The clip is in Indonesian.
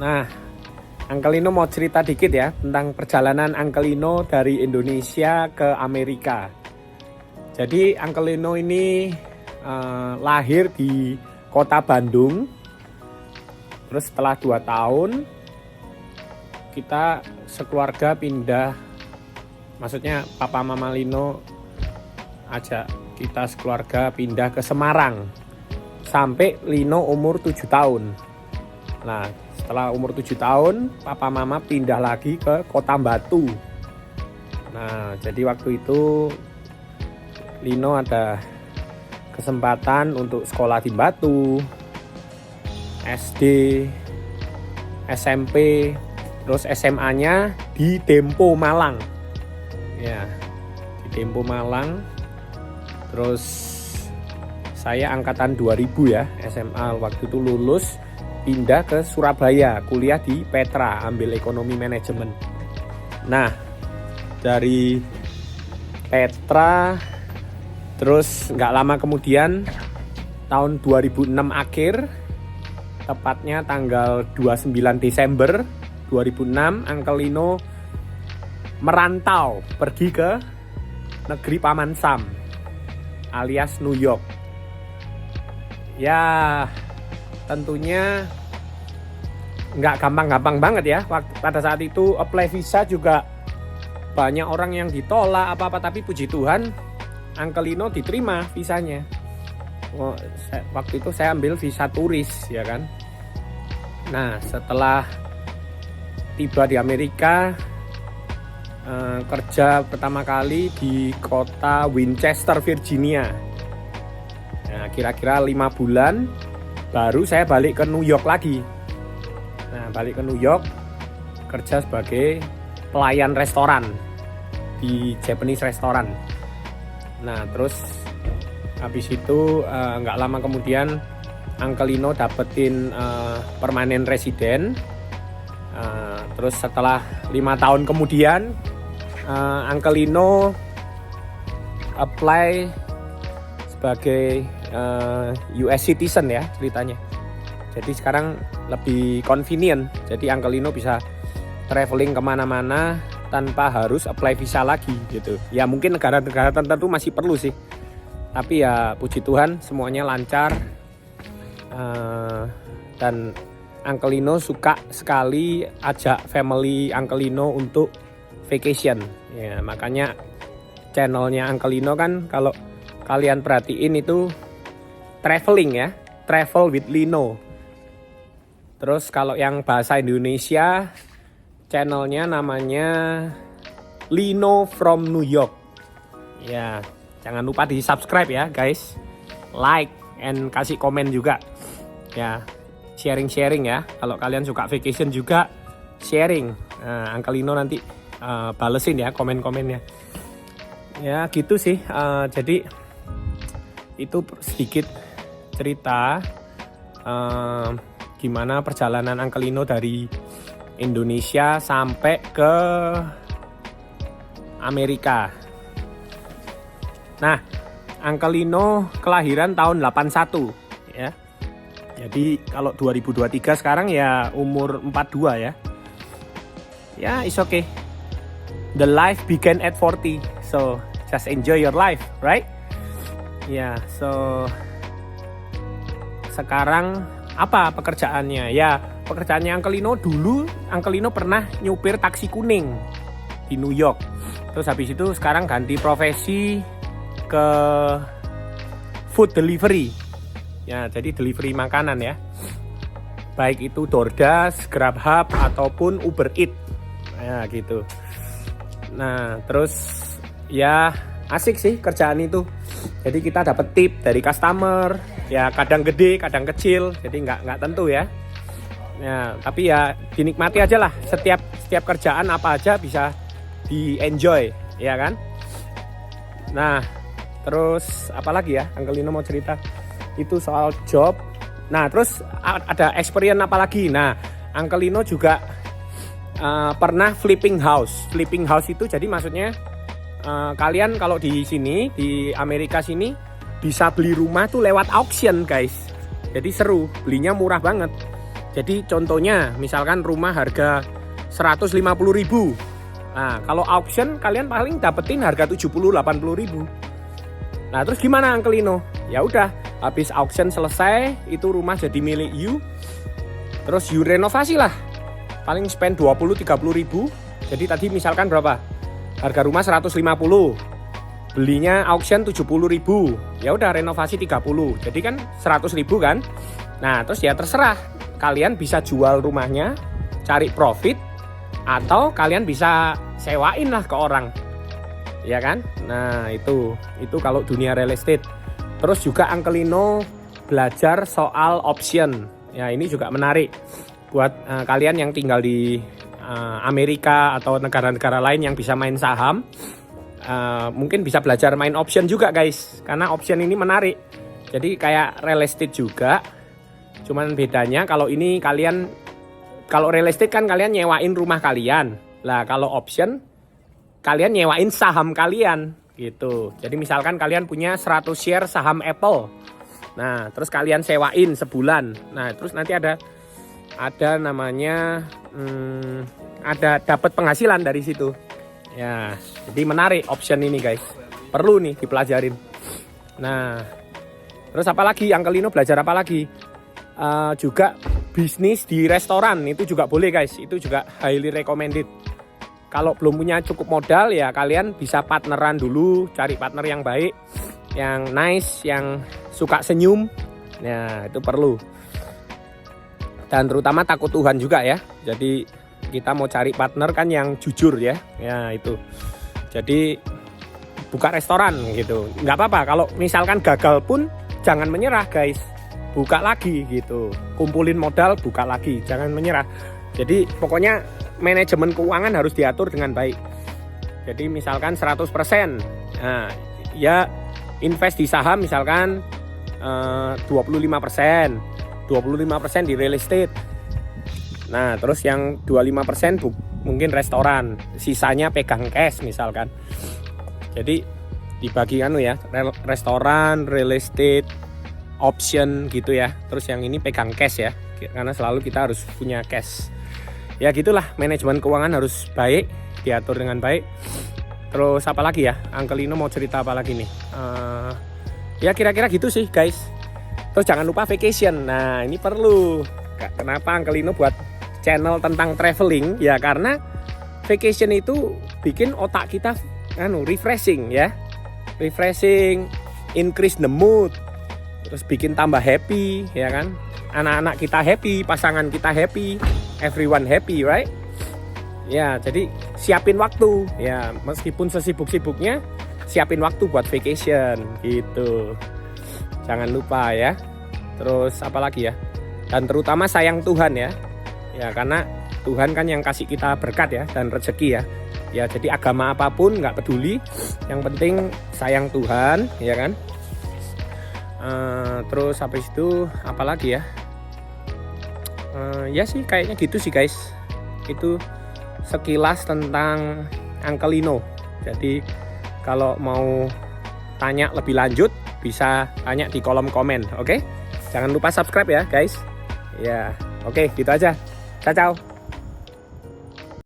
Nah, Uncle Lino mau cerita dikit ya tentang perjalanan Uncle Lino dari Indonesia ke Amerika. Jadi Uncle Lino ini lahir di kota Bandung. Terus setelah 2 tahun kita sekeluarga pindah. Maksudnya Papa Mama Lino ajak kita sekeluarga pindah ke Semarang. Sampai Lino umur 7 tahun. Nah, setelah umur 7 tahun, Papa Mama pindah lagi ke Kota Batu. Nah, jadi waktu itu Lino ada kesempatan untuk sekolah di Batu, SD, SMP, terus SMA-nya di Dempo Malang. Ya, di Dempo Malang. Terus saya angkatan 2000 ya, SMA waktu itu lulus, pindah ke Surabaya, kuliah di Petra, ambil ekonomi manajemen. Nah, dari Petra, terus nggak lama kemudian, tahun 2006 akhir, tepatnya tanggal 29 Desember 2006, Uncle Lino merantau, pergi ke negeri Paman Sam, alias New York. Ya, tentunya nggak gampang-gampang banget ya. Pada saat itu apply visa juga banyak orang yang ditolak apa-apa, tapi puji Tuhan Uncle Lino diterima visanya. Waktu itu saya ambil visa turis ya kan. Nah, setelah tiba di Amerika, kerja pertama kali di kota Winchester, Virginia. Nah, kira-kira 5 bulan baru saya balik ke New York lagi. Nah, balik ke New York kerja sebagai pelayan restoran di Japanese restoran. Nah, terus habis itu nggak lama kemudian Uncle Lino dapetin permanent resident. Terus setelah 5 tahun kemudian Uncle Lino apply sebagai US citizen ya ceritanya. Jadi sekarang lebih convenient. Jadi Uncle Lino bisa traveling kemana-mana tanpa harus apply visa lagi gitu. Ya mungkin negara-negara tertentu masih perlu sih. Tapi ya puji Tuhan semuanya lancar. Dan Uncle Lino suka sekali ajak family Uncle Lino untuk vacation. Ya makanya channelnya Uncle Lino kan kalau kalian perhatiin itu traveling ya, travel with Lino. Terus kalau yang bahasa Indonesia, channelnya namanya Lino from New York. Ya, jangan lupa di subscribe ya guys, like and kasih komen juga. Ya, sharing ya. Kalau kalian suka vacation juga sharing. Nah, Uncle Lino nanti balesin ya komen-komennya. Ya gitu sih. Jadi itu sedikit cerita gimana perjalanan Uncle Lino dari Indonesia sampai ke Amerika. Nah, Uncle Lino kelahiran tahun 81 ya. Jadi kalau 2023 sekarang ya umur 42 ya. Ya, it's okay. The life began at 40. So, just enjoy your life, right? Ya, so sekarang apa pekerjaannya? Ya, pekerjaannya Uncle Lino dulu, Uncle Lino pernah nyupir taksi kuning di New York. Terus habis itu sekarang ganti profesi ke food delivery. Ya, jadi delivery makanan ya. Baik itu DoorDash, GrabHub ataupun Uber Eats. Ya, gitu. Nah, terus ya asik sih kerjaan itu. Jadi kita dapat tip dari customer, ya kadang gede, kadang kecil, jadi nggak tentu ya. Ya, tapi ya dinikmati aja lah. Setiap kerjaan apa aja bisa di-enjoy, ya kan? Nah, terus apalagi ya? Uncle Lino mau cerita itu soal job. Nah, terus ada experience apa lagi? Nah, Uncle Lino juga pernah flipping house. Flipping house itu jadi maksudnya kalian kalau di sini di Amerika sini bisa beli rumah tuh lewat auction guys. Jadi seru, belinya murah banget. Jadi contohnya misalkan rumah harga 150.000. Nah, kalau auction kalian paling dapetin harga 70-80.000. Nah, terus gimana Angkelino? Ya udah, habis auction selesai, itu rumah jadi milik you. Terus you renovasi lah. Paling spend 20-30.000. Jadi tadi misalkan berapa? Harga rumah 150. Belinya auction 70.000. Ya udah renovasi 30. Jadi kan 100.000 kan? Nah, terus ya terserah. Kalian bisa jual rumahnya, cari profit, atau kalian bisa sewain lah ke orang. Ya kan? Nah, itu kalau dunia real estate. Terus juga Angkelino belajar soal option. Ya, ini juga menarik buat kalian yang tinggal di Amerika atau negara-negara lain yang bisa main saham. Mungkin bisa belajar main option juga guys, karena option ini menarik. Jadi kayak real estate juga, cuman bedanya kalau ini kalau real estate kan kalian nyewain rumah kalian. Lah kalau option kalian nyewain saham kalian gitu. Jadi misalkan kalian punya 100 share saham Apple. Nah, terus kalian sewain sebulan. Nah, terus nanti ada namanya ada dapat penghasilan dari situ. Ya, jadi menarik option ini guys. Perlu nih dipelajarin. Nah, terus apa lagi? Angkelino belajar apa lagi? Juga bisnis di restoran itu juga boleh guys. Itu juga highly recommended. Kalau belum punya cukup modal ya kalian bisa partneran dulu, cari partner yang baik, yang nice, yang suka senyum. Nah, itu perlu. Dan terutama takut Tuhan juga ya. Jadi kita mau cari partner kan yang jujur ya. Ya itu. Jadi buka restoran gitu. Nggak apa-apa kalau misalkan gagal pun jangan menyerah guys. Buka lagi gitu. Kumpulin modal, buka lagi. Jangan menyerah. Jadi pokoknya manajemen keuangan harus diatur dengan baik. Jadi misalkan 100%. Nah, ya invest di saham misalkan 25%. 25% di real estate. Nah, terus yang 25% mungkin restoran, sisanya pegang cash misalkan. Jadi dibagi ya, restoran, real estate, option gitu ya. Terus yang ini pegang cash ya, karena selalu kita harus punya cash. Ya gitulah, manajemen keuangan harus baik, diatur dengan baik. Terus apa lagi ya? Angkelino mau cerita apa lagi nih? Ya kira-kira gitu sih guys. Terus jangan lupa vacation. Nah, ini perlu. Kenapa Angkelino buat channel tentang traveling? Ya karena vacation itu bikin otak kita refreshing ya. Refreshing, increase the mood. Terus bikin tambah happy ya kan. Anak-anak kita happy, pasangan kita happy, everyone happy, right? Ya, jadi siapin waktu. Ya, meskipun sesibuk-sibuknya siapin waktu buat vacation gitu. Jangan lupa ya. Terus apa lagi ya? Dan terutama sayang Tuhan ya. Ya karena Tuhan kan yang kasih kita berkat ya dan rezeki ya. Ya jadi agama apapun nggak peduli. Yang penting sayang Tuhan ya kan. Terus habis itu apa lagi ya? Ya sih kayaknya gitu sih guys. Itu sekilas tentang Angkelino. Jadi kalau mau tanya lebih lanjut bisa tanya di kolom komen, oke? Jangan lupa subscribe ya guys. Ya, oke gitu aja. Ciao.